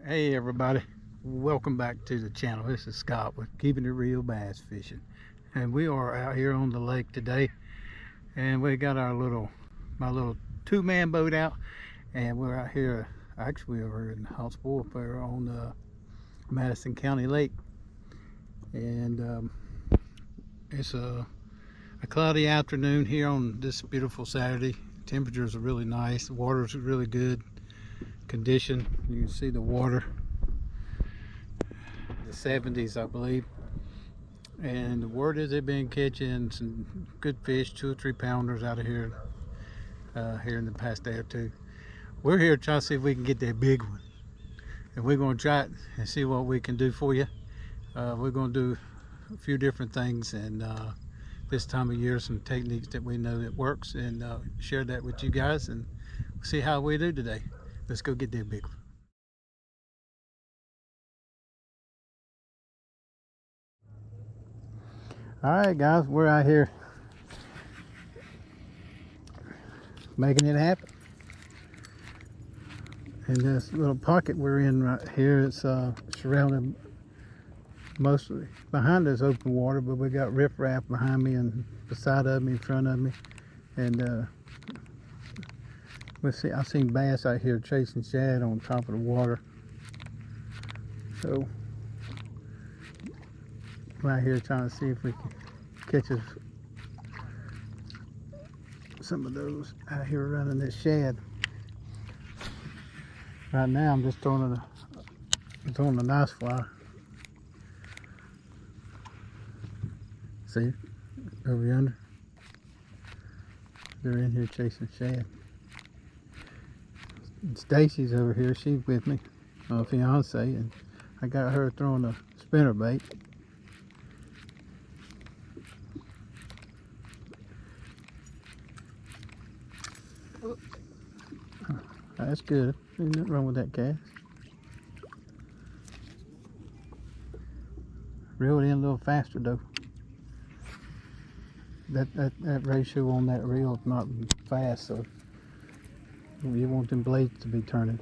Hey everybody, welcome back to the channel. This is Scott with Keeping It Real Bass Fishing, and we are out here on the lake today, and we got my little two-man boat out, and we're out here actually over in Thoopwater on the Madison County Lake, and it's a cloudy afternoon here on this beautiful Saturday. Temperatures are really nice, the water's really good condition. You can see the water, the 70s I believe, and the word is they've been catching some good fish, 2 or 3 pounders out of here here in the past day or two. We're here trying to see if we can get that big one, and we're going to try it and see what we can do for you. We're going to do a few different things, and this time of year some techniques that we know that works, and share that with you guys and see how we do today. Let's go get that big one. All right guys, we're out here making it happen. And this little pocket we're in right here, it's surrounded mostly, behind us open water, but we got riprap behind me and beside of me, in front of me, and let's see, I've seen bass out here chasing shad on top of the water. So we're out here trying to see if we can catch us some of those out here running this shad. Right now I'm just throwing a nice fly. See, over yonder, they're in here chasing shad. Stacy's over here, she's with me, my fiance, and I got her throwing a spinnerbait. That's good. Ain't nothing wrong with that cast. Reel it in a little faster though. That ratio on that reel is not fast, so you want them blades to be turning.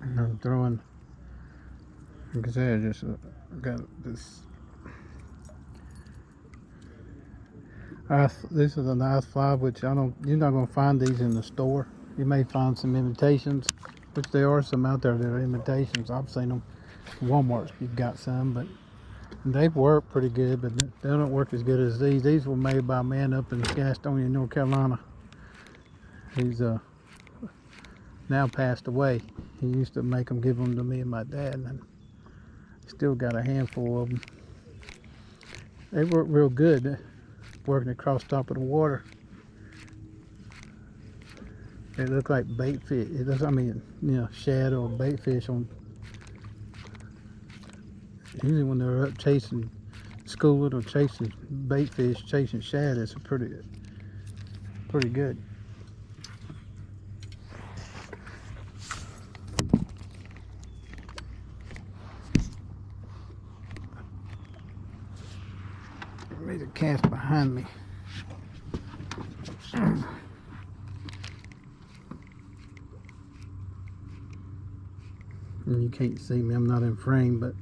And I'm throwing, like I said, just got this. This is a nice fly, which you're not going to find these in the store. You may find some imitations, which there are some out there that are imitations. I've seen them. Walmart's you've got some, but they've worked pretty good, but they don't work as good as these. These were made by a man up in Gastonia, North Carolina. He's now passed away. He used to make them, give them to me and my dad, and still got a handful of them. They work real good, working across top of the water. They look like bait fish. It does, I mean, you know, shad or bait fish on. Usually when they're up chasing schooling or chasing bait fish, chasing shad, it's pretty good. I made a cast behind me. And you can't see me, I'm not in frame, but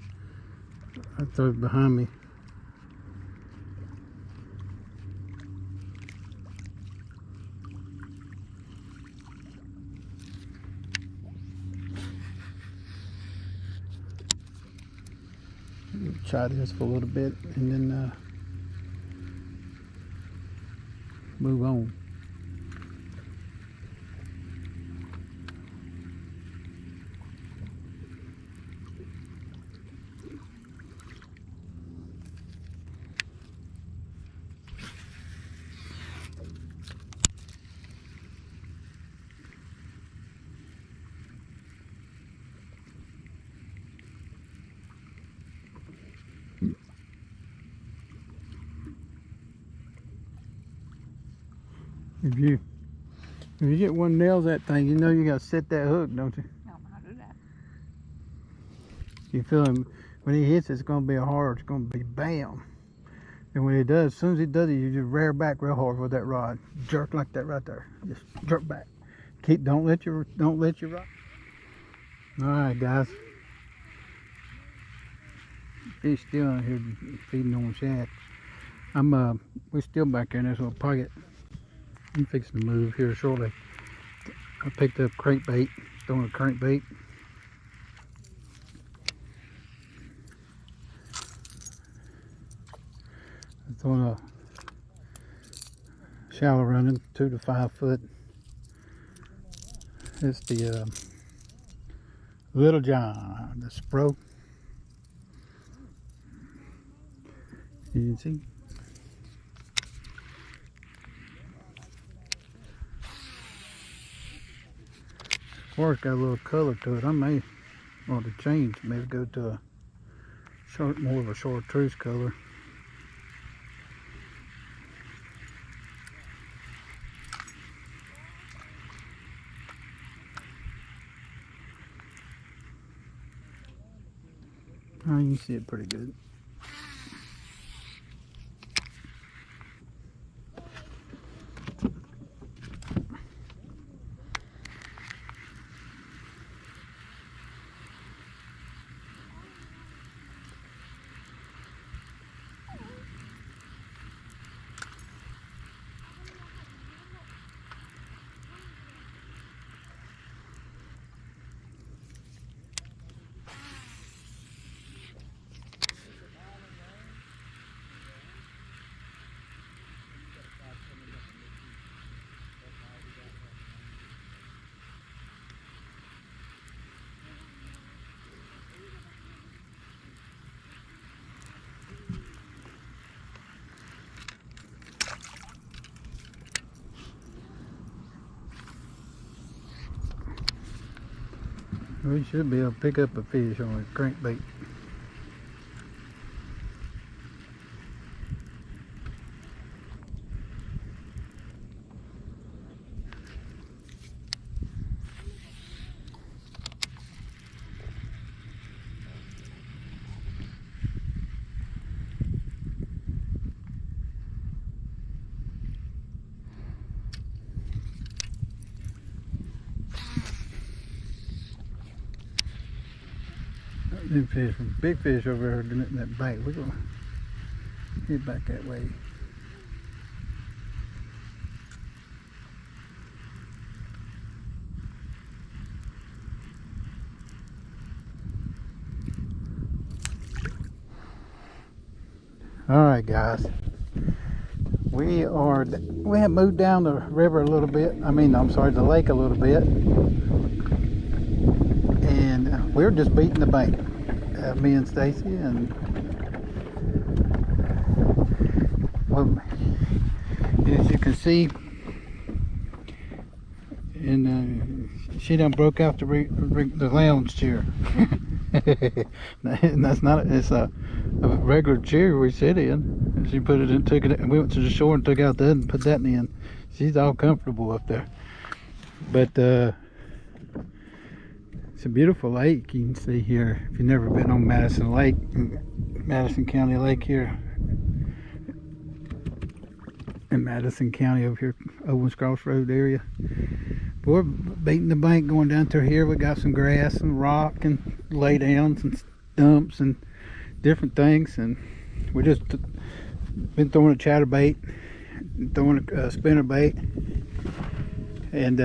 I throw it behind me. Try this for a little bit and then move on. If If you get one nails that thing, you know you gotta set that hook, don't you? I don't know how to do that. You feel him when he hits, it's gonna be hard. It's gonna be bam. And when he does, as soon as he does it, you just rear back real hard with that rod. Jerk like that right there. Just jerk back. Don't let your rod. All right, guys. Fish still out here feeding on shad. We're still back there in this little pocket. I'm fixing to move here shortly. I picked up crankbait, throwing a crankbait. I'm throwing a shallow running, 2 to 5 foot. It's the Little John, the Spro. You can see. Or it's got a little color to it. I may want to change, maybe go to a more of a chartreuse color. Oh, you can see it pretty good. We should be able to pick up a fish on a crankbait. Them fish, big fish over there getting that bait. We're gonna get back that way. All right, guys. We have moved down the river a little bit. I'm sorry, the lake a little bit, and we're just beating the bank. Me and Stacy, and well, as you can see, and she done broke out the lounge chair. And that's not, it's a regular chair we sit in. She put it in, took it, and we went to the shore and took out that and put that in. She's all comfortable up there. But it's a beautiful lake. You can see here, if you've never been on Madison Lake, Madison County Lake here in Madison County over here, Owens Crossroad area. But we're beating the bank going down through here. We got some grass and rock and lay downs and stumps and different things, and we just been throwing a chatterbait, throwing a spinnerbait, and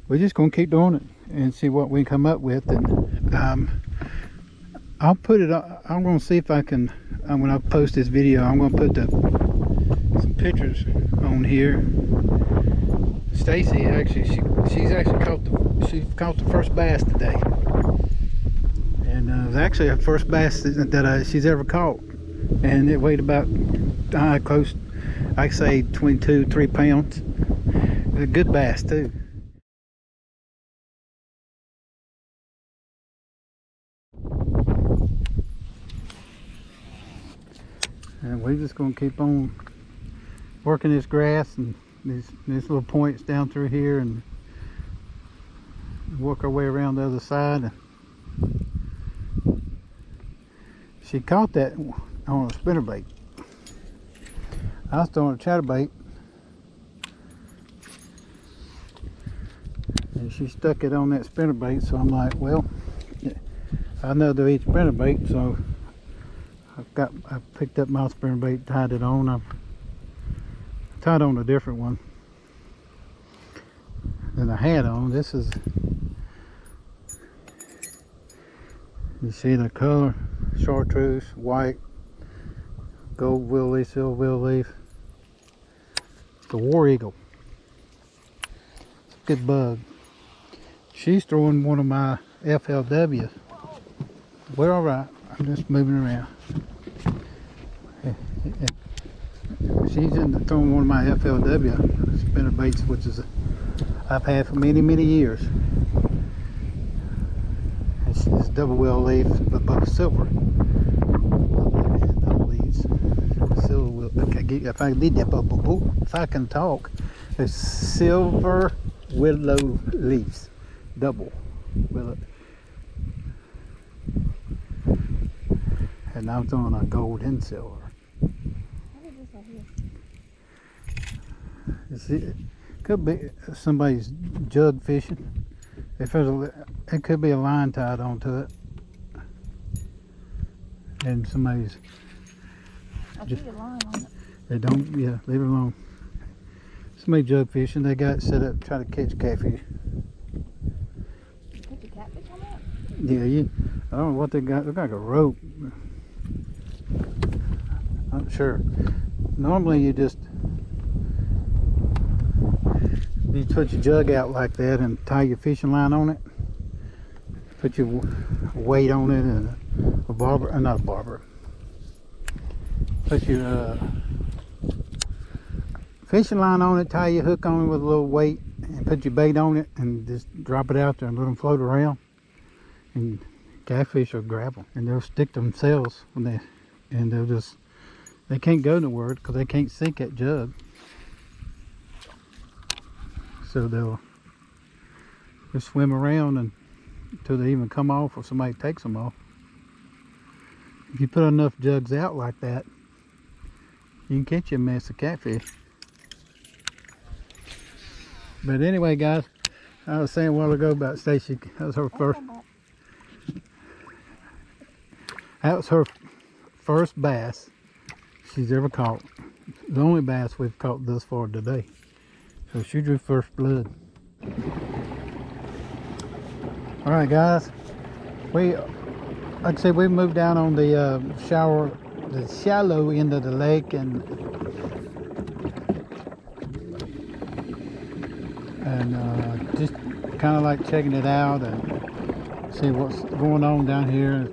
we're just gonna keep doing it and see what we can come up with. And I'll put it on. I'm gonna see if I can, when I post this video, I'm gonna put some pictures on here. Stacy actually, she's actually caught the first bass today, and it was actually her first bass that she's ever caught, and it weighed about close, I'd say 22-3 pounds. It was a good bass too. And we're just gonna keep on working this grass and these little points down through here and work our way around the other side. She caught that on a spinnerbait. I was throwing a chatterbait and she stuck it on that spinnerbait, so I'm like, well, I know they'll eat spinnerbait, so I picked up my spinnerbait, tied it on. I tied on a different one than I had on. This is, you see the color, chartreuse, white, gold wheel leaf, silver wheel leaf. It's a war eagle. It's a good bug. She's throwing one of my FLWs. We're all right. I'm just moving around. She's throwing one of my FLW spinnerbaits, which is I've had for many years. And she's double wheel leaf, but silver. Double leaves. Silver wheel. If I did that, if I can talk, it's silver willow leaves, double willow. And I'm throwing a gold and silver. It could be somebody's jug fishing. If there's it could be a line tied onto it, and somebody's. I see a line on it. They don't. Yeah, leave it alone. Somebody jug fishing. They got it set up to try to catch catfish. Catch a catfish on that? Yeah, I don't know what they got. They got like a rope. I'm sure. Normally you put your jug out like that and tie your fishing line on it. Put your weight on it and a barber, not a barber. Put your fishing line on it, tie your hook on it with a little weight, and put your bait on it, and just drop it out there and let them float around. And catfish will grab them, and they'll stick themselves when they can't go nowhere because they can't sink that jug. So they'll just swim around until they even come off or somebody takes them off. If you put enough jugs out like that, you can catch a mess of catfish. But anyway, guys, I was saying a while ago about Stacy. That was her first bass she's ever caught. The only bass we've caught thus far today. So she drew first blood. All right, guys. Like I said, we moved down on the shallow end of the lake, and just kind of like checking it out and see what's going on down here.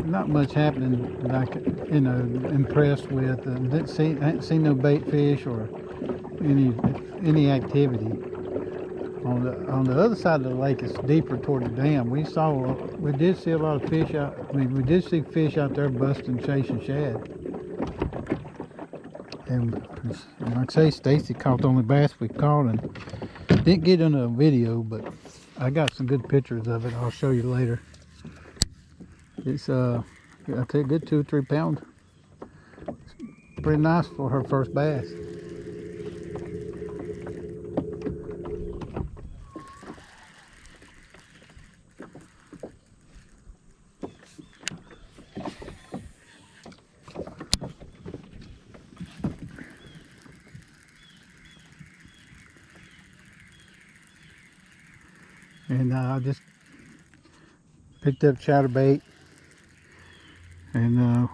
Not much happening like, impressed with. I hadn't seen no bait fish or any activity. On the other side of the lake, it's deeper toward the dam. We did see a lot of fish out. I mean, we did see fish out there busting, chasing shad. And like I say, Stacy caught the only bass we caught, and didn't get into a video, but I got some good pictures of it. I'll show you later. It's I'll take a good 2 or 3 pounds. It's pretty nice for her first bass. And I just picked up chatterbait, and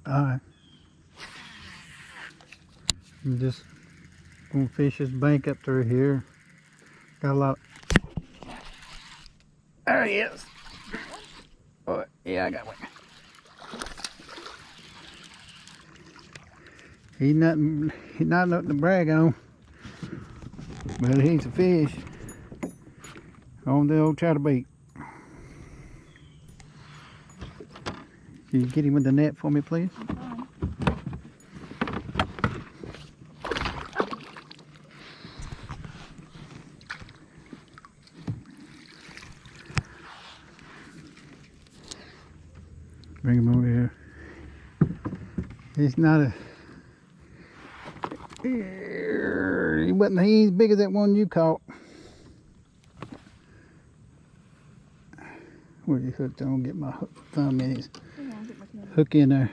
alright, I'm just gonna fish this bank up through here. Got a lot. There he is. Oh yeah, I got one. He's not nothing to brag on, but he's a fish on the old chatterbait. Can you get him with the net for me, please? Fine. Bring him over here. He's not a. He wasn't. He ain't big as that one you caught. Where you hooked? I'm gonna get my thumb in his Hang on, get my camera. hook in there.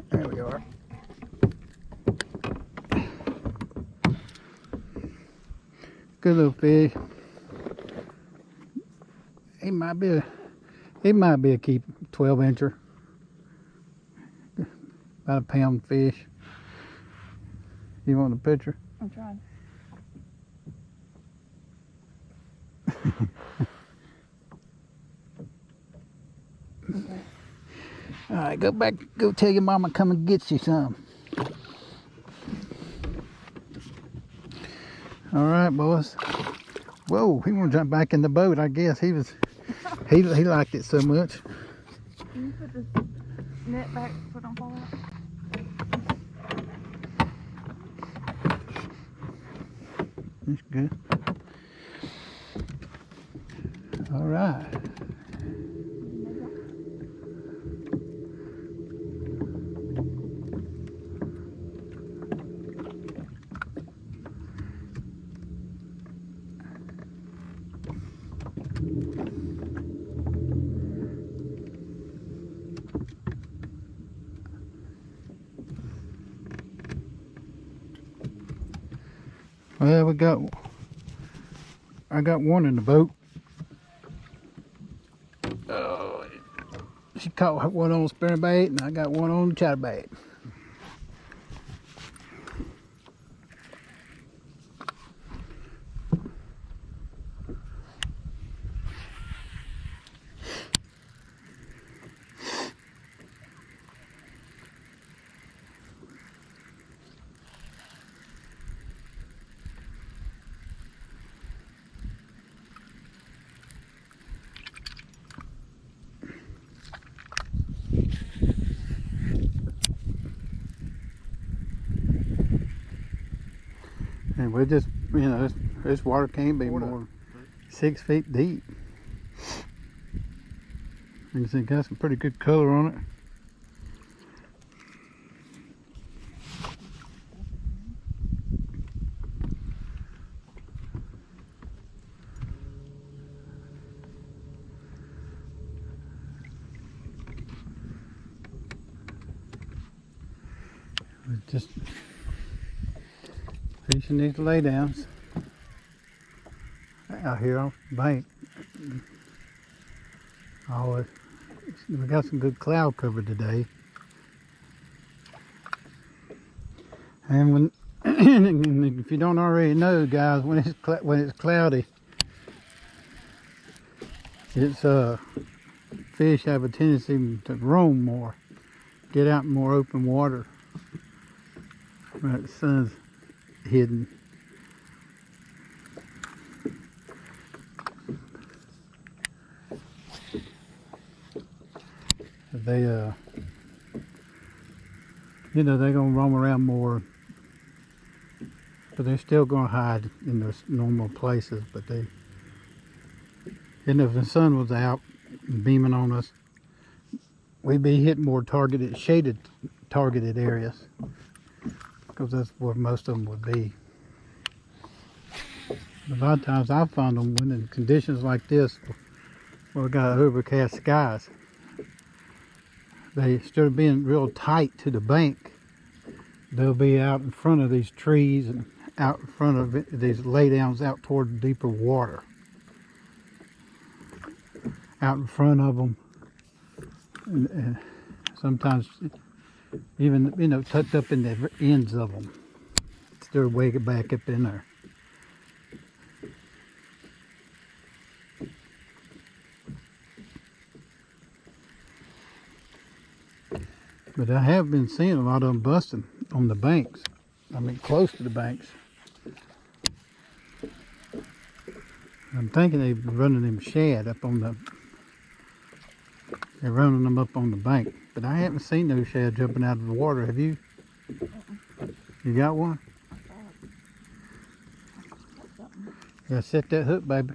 There we are. Good little fish. He might be a keep 12-incher. About a pound fish. You want a picture? I'm trying. Okay. All right, go back. Go tell your mama come and get you some. All right, boys. Whoa, he want to jump back in the boat. I guess he liked it so much. Can you put this net back so it don't fall out? That's good. All right. Well, I got one in the boat. Oh, she caught one on spinnerbait, and I got one on chatterbait. And we just, this water can't be more than 6 feet deep. You can see it got some pretty good color on it. Just fishing these laydowns out here off the bank. Oh, we got some good cloud cover today. And when, if you don't already know, guys, when it's cloudy, it's fish have a tendency to roam more, get out in more open water when the sun's hidden. They they're gonna roam around more, but they're still gonna hide in their normal places. But and if the sun was out and beaming on us, we'd be hitting more shaded targeted areas, because that's where most of them would be. A lot of times I found them when in conditions like this, where we got overcast skies, they, instead of being real tight to the bank, they'll be out in front of these trees and out in front of these laydowns out toward deeper water. Out in front of them, and sometimes even tucked up in the ends of them. They're way back up in there. But I have been seeing a lot of them busting on the banks. I mean close to the banks. I'm thinking they're running them shad up on the, they're running them up on the bank. But I haven't seen those shad jumping out of the water. Have you? You got one? Yeah, set that hook, baby.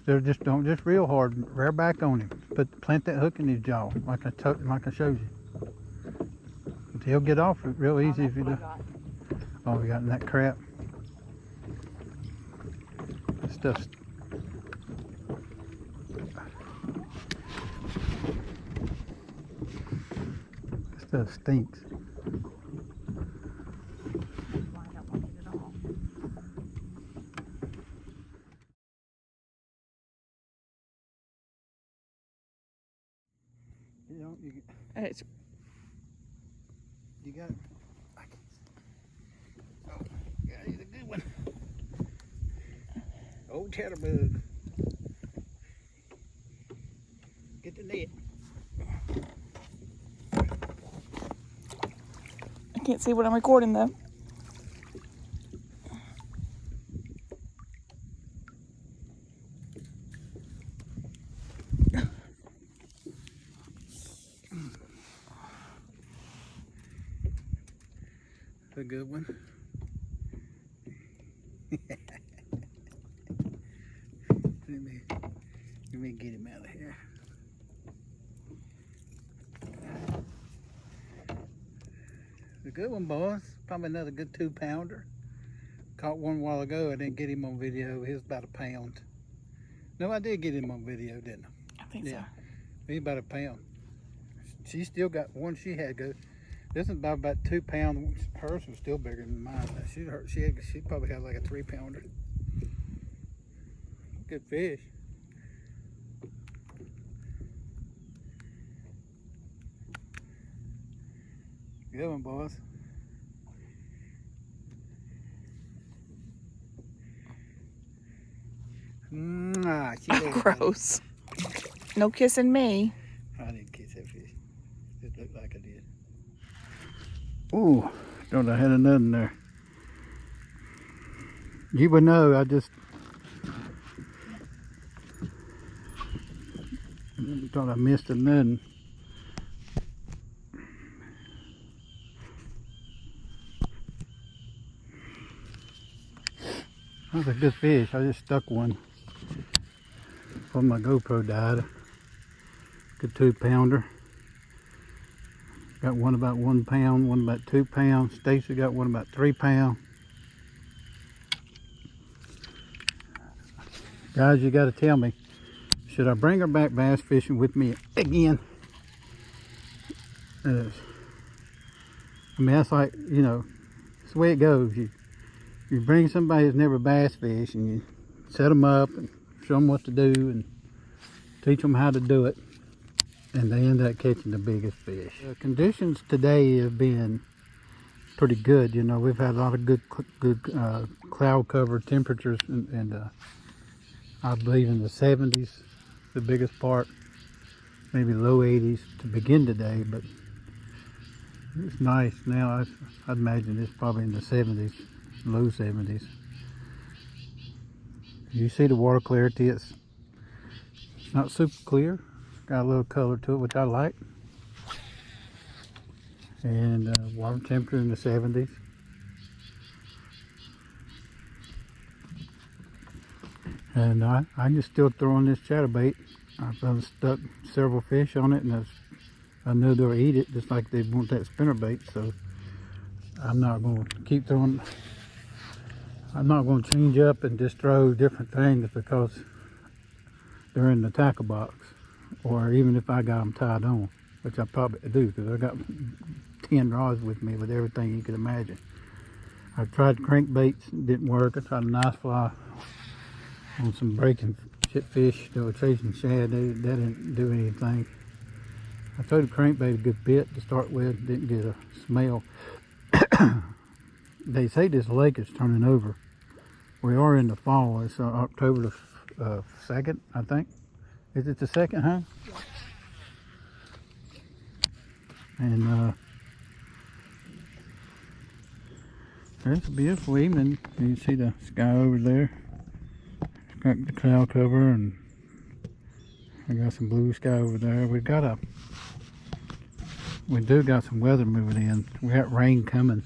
Don't just real hard, rear back on him. Plant that hook in his jaw, like I showed you. He'll get off it real easy if you do. Oh, we got in that crap. That stuff stinks. You know, you got. Oh, yeah, he's a good one. Old chatterbug. Get the net. I can't see what I'm recording though. A good one. Let me get him out of here. A good one, boys. Probably another good 2-pounder. Caught one a while ago. I didn't get him on video. He was about a pound. No, I did get him on video, didn't I? I think so. He's about a pound. She still got one she had go. This is about 2 pounds. Hers was still bigger than mine. She probably had like a 3-pounder. Good fish. Good one, boys. Gross. No kissing me. I didn't kiss that fish. It looked like I did. Ooh, thought I had another in there. You would know, I just thought I missed another. That was a good fish. I just stuck one before my GoPro died. Good 2-pounder. Got one about 1 pound, one about 2 pounds. Stacy got one about 3 pounds. Guys, you got to tell me, should I bring her back bass fishing with me again? I mean, that's like, you know, it's the way it goes. You bring somebody who's never bass fished and you set them up and show them what to do and teach them how to do it, and they end up catching the biggest fish. The conditions today have been pretty good. You know, we've had a lot of good cloud cover temperatures, and I believe in the 70s, the biggest part, maybe low 80s to begin today, but it's nice now. I'd imagine it's probably in the 70s, low 70s. You see the water clarity, it's not super clear, got a little color to it, which I like. And water temperature in the 70s. And I just still throwing this chatterbait. I've stuck several fish on it, and I know they'll eat it just like they want that spinnerbait. So I'm not going to keep throwing. I'm not going to change up and just throw different things because they're in the tackle box, or even if I got them tied on, which I probably do because I got 10 rods with me with everything you could imagine. I tried crankbaits, didn't work. I tried a nice fly on some breaking fish that were chasing shad. They didn't do anything. I threw the crankbait a good bit to start with, didn't get a smell. They say this lake is turning over. We are in the fall. It's October the 2nd, I think. Is it the 2nd, huh? Yeah. And It's a beautiful evening. You can see the sky over there. It's got the cloud cover, and I got some blue sky over there. We do got some weather moving in. We got rain coming.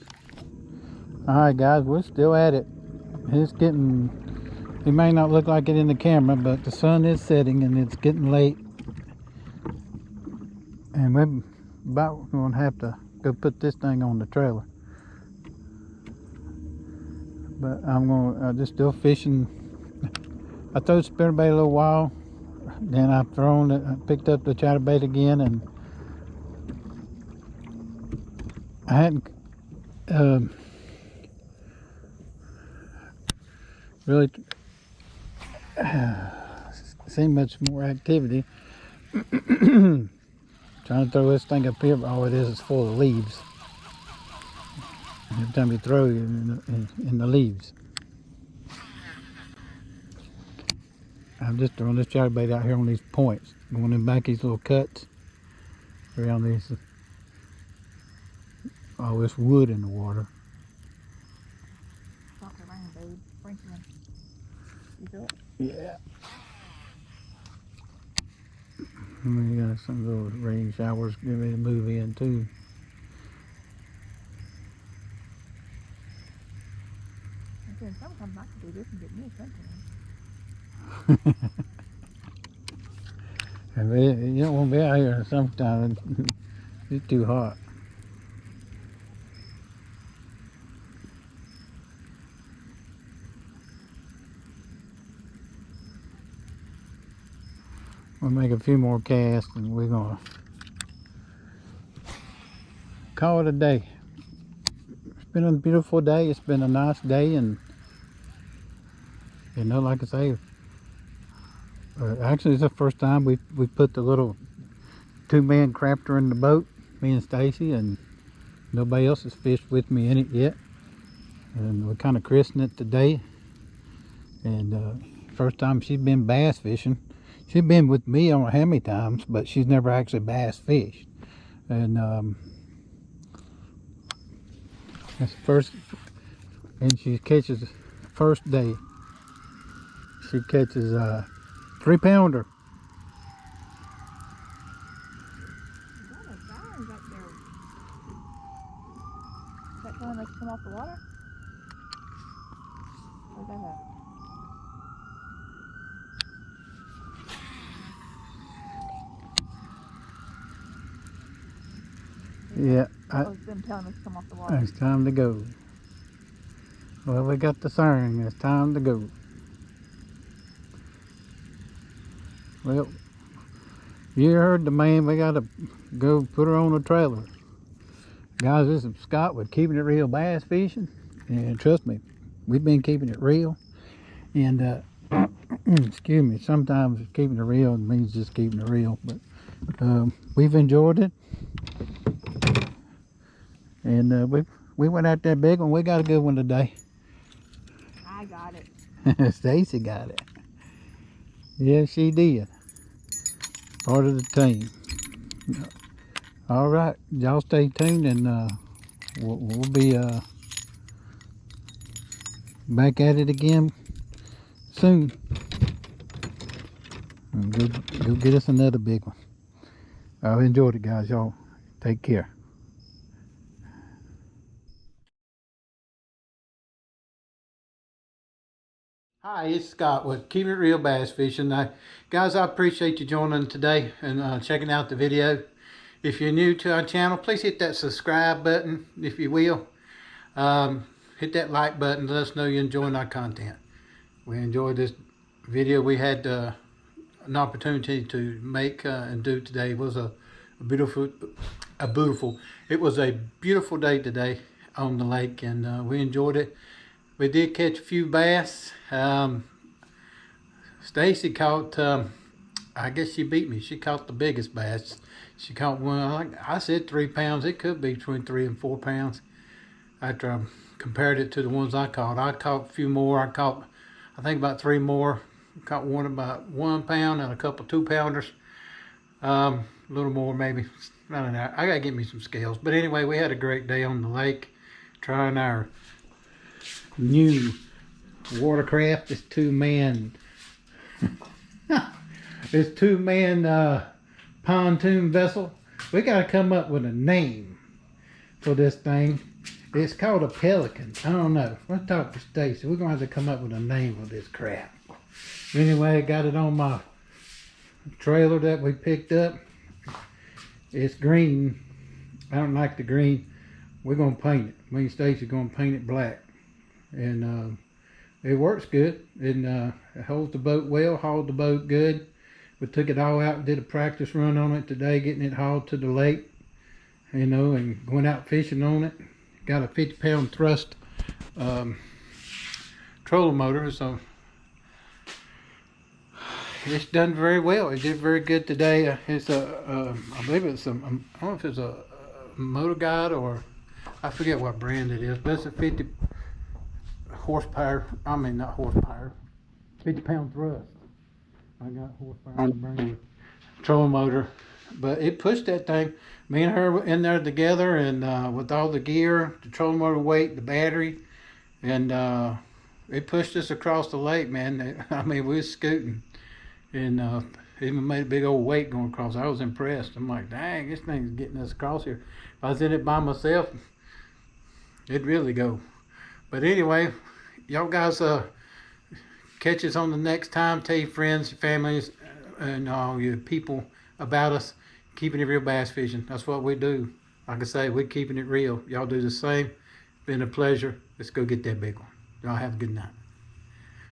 Alright guys, we're still at it. It's getting, it may not look like it in the camera, but the sun is setting and it's getting late. And we're about going to have to go put this thing on the trailer. But I'm going to just still fishing. I threw the spinnerbait a little while. Then I picked up the chatterbait again, and I hadn't really seen much more activity. Trying to throw this thing up here, but all it is full of leaves. Every time you throw it in the leaves. I'm just throwing this chatterbait out here on these points, going in back these little cuts around these. All this wood in the water. Stop the rain, babe. Sprinkling. You feel it? Yeah. We got some little rain showers getting ready to move in too. Again, sometimes I can do this and get me a sprinkler. And you don't want to be out here in the summertime. It's too hot. We'll make a few more casts and we're gonna call it a day. It's been a beautiful day. It's been a nice day, and you know, like I say, actually it's the first time we put the little 2-man crafter in the boat, me and Stacy, and nobody else has fished with me in it yet. And we're kind of christening it today. And first time she's been bass fishing. She's been with me I don't know how many times, but she's never actually bass fished. And that's the first, and she catches, first day, she catches a 3-pounder. Is that one that's come off the water? Where's that at? Yeah, It's them telling us to come off the water. it's time to go. Well, we got the siren. It's time to go. Well, you heard the man. We got to go put her on a trailer. Guys, this is Scott with Keeping It Real Bass Fishing. And trust me, we've been keeping it real. And, excuse me, sometimes keeping it real means just keeping it real. But we've enjoyed it. And we went out there big one. We got a good one today. I got it. Stacy got it. Yeah, she did. Part of the team. All right, y'all stay tuned, and we'll be back at it again soon. And go get us another big one. I've enjoyed it, guys. Y'all take care. Hi, it's Scott with Keep It Real Bass Fishing. Guys, I appreciate you joining today and checking out the video. If you're new to our channel, please hit that subscribe button, if you will. Hit that like button, let us know you're enjoying our content. We enjoyed this video we had an opportunity to make and do today. It was a beautiful day today on the lake, and we enjoyed it. We did catch a few bass. Stacy caught, I guess she beat me. She caught the biggest bass. She caught one, I said 3 pounds. It could be between 3 and 4 pounds. After I compared it to the ones I caught a few more. I think about 3 more. Caught one about 1 pound and a couple 2-pounders. A little more maybe. I don't know. I gotta get me some scales. But anyway, we had a great day on the lake, trying our new watercraft. It's two-man. It's two-man pontoon vessel. We got to come up with a name for this thing. It's called a Pelican. I don't know. Let's talk to Stacy. We're gonna have to come up with a name for this crap. Anyway, I got it on my trailer that we picked up. It's green. I don't like the green. We're gonna paint it. Me and Stacy gonna paint it black, and it works good. And it holds the boat well. Hauled the boat good. We took it all out and did a practice run on it today, getting it hauled to the lake. You know, and going out fishing on it. Got a 50-pound thrust trolling motor, so it's done very well. It did very good today. It's a, I believe it's a, I don't know if it's a Motor Guide or I forget what brand it is, but it's a 50 horsepower. I mean, not horsepower, 50-pound thrust. I got horsepower on the brand trolling motor, but it pushed that thing. Me and her were in there together, and with all the gear, the trolling motor weight, the battery, and it pushed us across the lake, man. I mean, we was scooting, and even made a big old weight going across. I was impressed. I'm like, dang, this thing's getting us across here. If I was in it by myself, it'd really go. But anyway, y'all guys catch us on the next time. Tell your friends, your families, and all your people about us. Keeping it real bass fishing. That's what we do. Like I say, we're keeping it real. Y'all do the same. Been a pleasure. Let's go get that big one. Y'all have a good night.